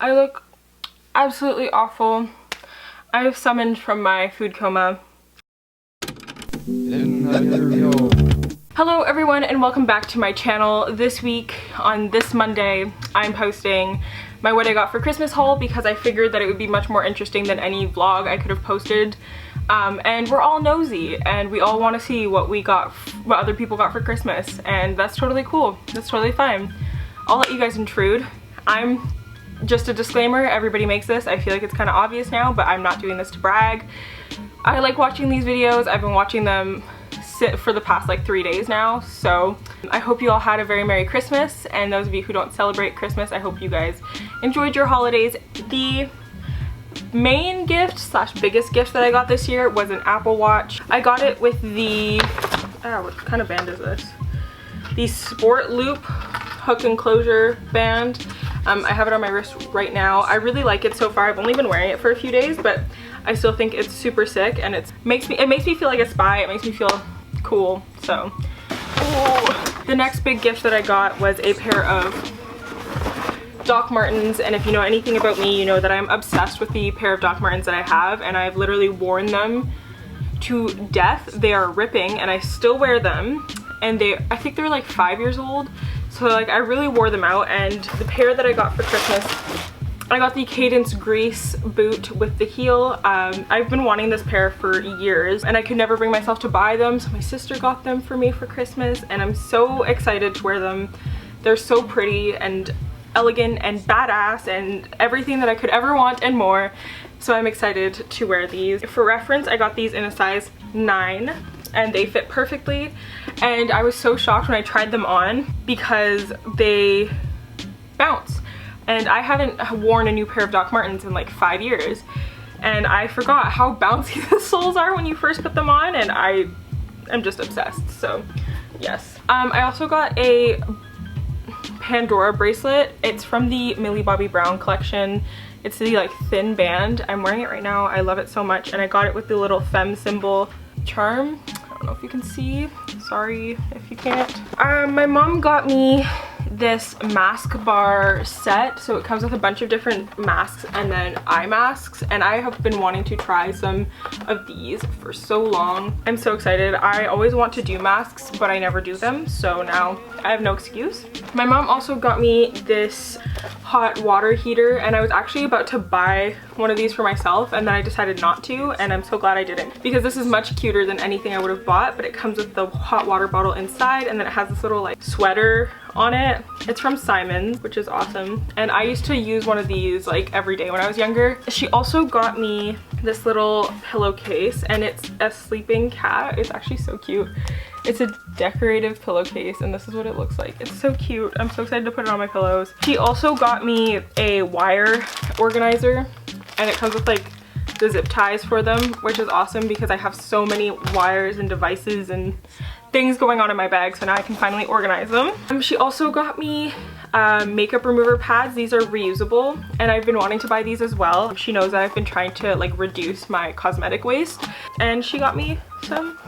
I look absolutely awful. I have summoned from my food coma. Hello everyone and welcome back to my channel. This week, on this Monday, I'm posting my what I got for Christmas haul because I figured that it would be much more interesting than any vlog I could have posted. And we're all nosy and we all want to see what other people got for Christmas, and that's totally cool. That's totally fine. I'll let you guys intrude. I'm just a disclaimer, everybody makes this. I feel like it's kind of obvious now, but I'm not doing this to brag. I like watching these videos. I've been watching them for the past like 3 days now, so I hope you all had a very Merry Christmas, and those of you who don't celebrate Christmas, I hope you guys enjoyed your holidays. The main gift slash biggest gift that I got this year was an Apple Watch. I got it with the, what kind of band is this? The Sport Loop hook enclosure band. I have it on my wrist right now. I really like it so far. I've only been wearing it for a few days, but I still think it's super sick, and it makes me feel like a spy. It makes me feel cool. So the next big gift that I got was a pair of Doc Martens, and if you know anything about me, you know that I'm obsessed with the pair of Doc Martens that I have, and I've literally worn them to death. They are ripping and I still wear them, and I think they're like 5 years old, so like I really wore them out. And the pair that I got for Christmas, I got the Cadence Grease boot with the heel. I've been wanting this pair for years and I could never bring myself to buy them, so my sister got them for me for Christmas and I'm so excited to wear them. They're so pretty and elegant and badass and everything that I could ever want and more, so I'm excited to wear these. For reference, I got these in a size 9 and they fit perfectly, and I was so shocked when I tried them on because they bounce. And I hadn't worn a new pair of Doc Martens in like 5 years, and I forgot how bouncy the soles are when you first put them on, and I am just obsessed, so yes. I also got a Pandora bracelet. It's from the Millie Bobby Brown collection. It's the like thin band. I'm wearing it right now. I love it so much, and I got it with the little femme symbol charm. I don't know if you can see. Sorry if you can't. My mom got me this mask bar set, so it comes with a bunch of different masks and then eye masks, and I have been wanting to try some of these for so long. I'm so excited. I always want to do masks, but I never do them, so now I have no excuse. My mom also got me this hot water heater, and I was actually about to buy one of these for myself, and then I decided not to, and I'm so glad I didn't, because this is much cuter than anything I would have bought. But it comes with the hot water bottle inside, and then it has this little like sweater on it. It's from Simon's, which is awesome, and I used to use one of these like every day when I was younger. She also got me this little pillowcase, and it's a sleeping cat. It's actually so cute. It's a decorative pillowcase, and this is what it looks like. It's so cute. I'm so excited to put it on my pillows. She also got me a wire organizer, and it comes with like the zip ties for them, which is awesome because I have so many wires and devices and things going on in my bag, so now I can finally organize them. She also got me makeup remover pads. These are reusable, and I've been wanting to buy these as well. She knows that I've been trying to like reduce my cosmetic waste, and she got me some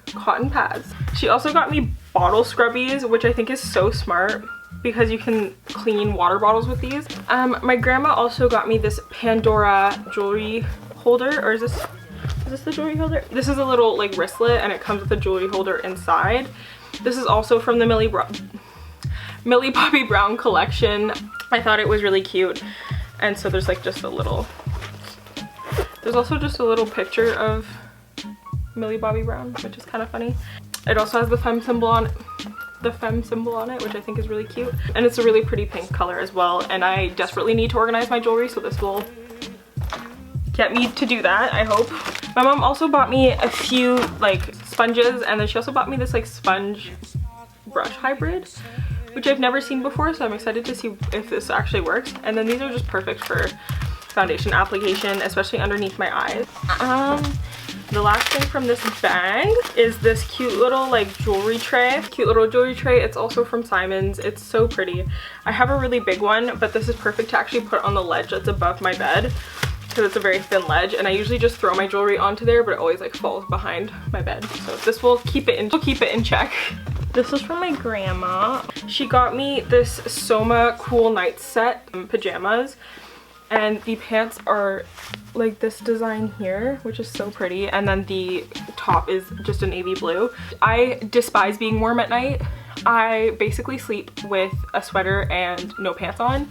cotton pads. She also got me bottle scrubbies, which I think is so smart because you can clean water bottles with these. My grandma also got me this Pandora jewelry holder, or is this the jewelry holder? This is a little like wristlet, and it comes with a jewelry holder inside. This is also from the Millie Bobby Brown collection. I thought it was really cute, and so there's like just a little, there's also just a little picture of Millie Bobby Brown, which is kind of funny. It also has the femme symbol on it, which I think is really cute, and it's a really pretty pink color as well, and I desperately need to organize my jewelry, so this will get me to do that, I hope. My mom also bought me a few like sponges, and then she also bought me this like sponge brush hybrid, which I've never seen before, so I'm excited to see if this actually works. And then these are just perfect for foundation application, especially underneath my eyes. The last thing from this bag is this cute little like jewelry tray. It's also from Simon's. It's so pretty. I have a really big one, but this is perfect to actually put on the ledge that's above my bed because it's a very thin ledge, and I usually just throw my jewelry onto there, but it always like falls behind my bed. So this will keep it in check. This is from my grandma. She got me this Soma Cool Night Set pajamas, and the pants are like this design here, which is so pretty, and then the top is just a navy blue. I despise being warm at night. I basically sleep with a sweater and no pants on,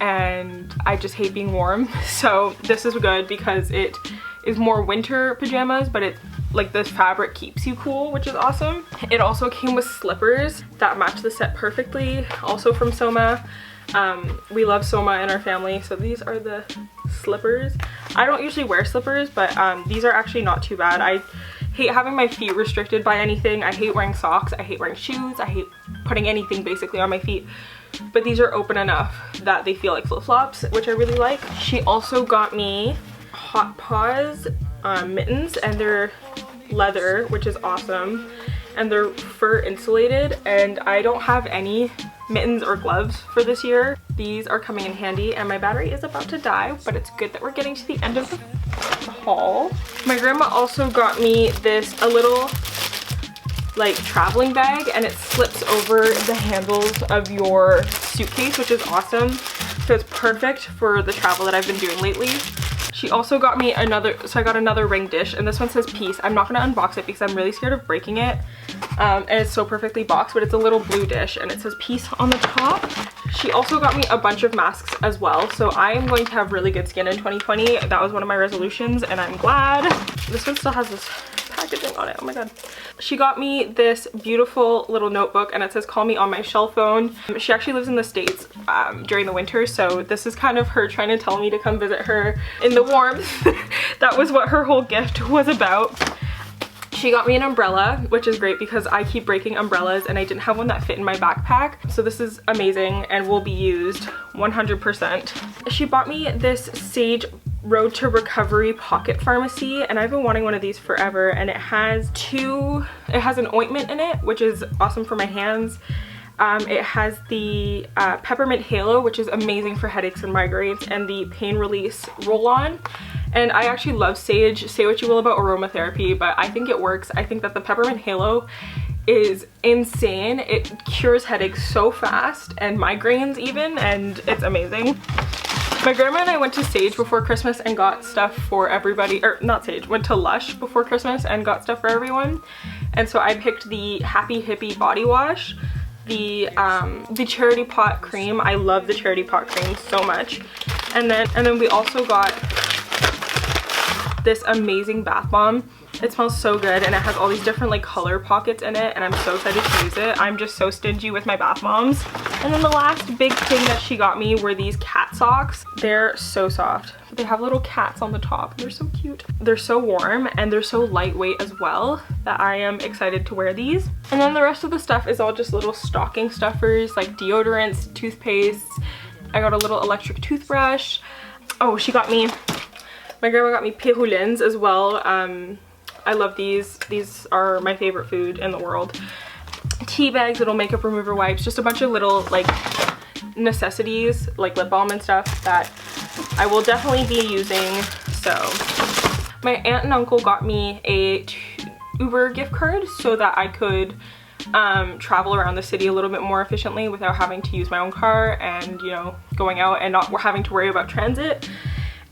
and I just hate being warm. So this is good because it is more winter pajamas, but it like the fabric keeps you cool, which is awesome. It also came with slippers that match the set perfectly, also from Soma. We love Soma in our family, so these are the slippers. I don't usually wear slippers, but these are actually not too bad. I hate having my feet restricted by anything. I hate wearing socks, I hate wearing shoes, I hate putting anything basically on my feet. But these are open enough that they feel like flip-flops, which I really like. She also got me Hot Paws mittens, and they're leather, which is awesome, and they're fur insulated, and I don't have any mittens or gloves for this year. These are coming in handy, and my battery is about to die, but it's good that we're getting to the end of the haul. My grandma also got me a little like traveling bag, and it slips over the handles of your suitcase, which is awesome. So it's perfect for the travel that I've been doing lately. She also got me so I got another ring dish, and this one says peace. I'm not gonna unbox it because I'm really scared of breaking it. And it's so perfectly boxed, but it's a little blue dish and it says peace on the top. She also got me a bunch of masks as well, so I am going to have really good skin in 2020. That was one of my resolutions, and I'm glad. This one still has this packaging on it, oh my god. She got me this beautiful little notebook, and it says call me on my shell phone. She actually lives in the States during the winter, so this is kind of her trying to tell me to come visit her in the warmth. That was what her whole gift was about. She got me an umbrella, which is great because I keep breaking umbrellas and I didn't have one that fit in my backpack. So this is amazing and will be used 100%. She bought me this Sage Road to Recovery pocket pharmacy, and I've been wanting one of these forever, and it has an ointment in it, which is awesome for my hands. It has the peppermint halo, which is amazing for headaches and migraines, and the pain release roll-on. And I actually love Sage. Say what you will about aromatherapy, but I think it works. I think that the peppermint halo is insane. It cures headaches so fast, and migraines even, and it's amazing. My grandma and I went to Sage before Christmas and got stuff for everybody, or not Sage, went to Lush before Christmas and got stuff for everyone. And so I picked the Happy Hippie body wash, the Charity Pot cream. I love the Charity Pot cream so much. And then we also got this amazing bath bomb. It smells so good, and it has all these different like color pockets in it, and I'm so excited to use it. I'm just so stingy with my bath bombs. And then the last big thing that she got me were these cat socks. They're so soft. They have little cats on the top. They're so cute. They're so warm, and they're so lightweight as well that I am excited to wear these. And then the rest of the stuff is all just little stocking stuffers like deodorants, toothpastes. I got a little electric toothbrush. Oh, my grandma got me pirulins as well. I love these. These are my favorite food in the world. Tea bags, little makeup remover wipes, just a bunch of little like necessities like lip balm and stuff that I will definitely be using. So my aunt and uncle got me a Uber gift card so that I could travel around the city a little bit more efficiently without having to use my own car and, you know, going out and not having to worry about transit.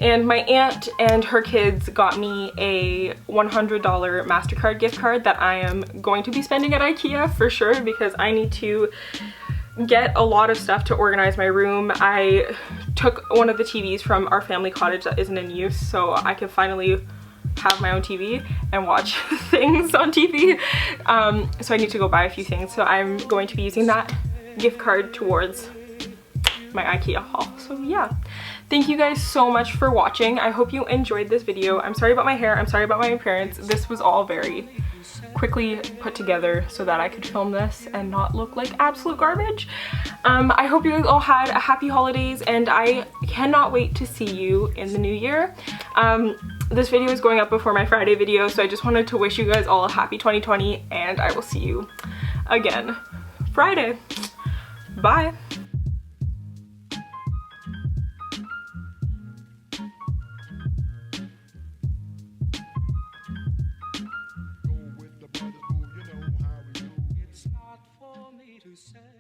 And my aunt and her kids got me a $100 MasterCard gift card that I am going to be spending at IKEA for sure, because I need to get a lot of stuff to organize my room. I took one of the TVs from our family cottage that isn't in use, so I can finally have my own TV and watch things on TV. So I need to go buy a few things, so I'm going to be using that gift card towards my IKEA haul. So yeah, thank you guys so much for watching. I hope you enjoyed this video. I'm sorry about my hair, I'm sorry about my appearance. This was all very quickly put together so that I could film this and not look like absolute garbage. I hope you guys all had a happy holidays, and I cannot wait to see you in the new year. This video is going up before my Friday video, so I just wanted to wish you guys all a happy 2020, and I will see you again Friday. Bye. Go with the brother, boo, you know how we do. It's not to say.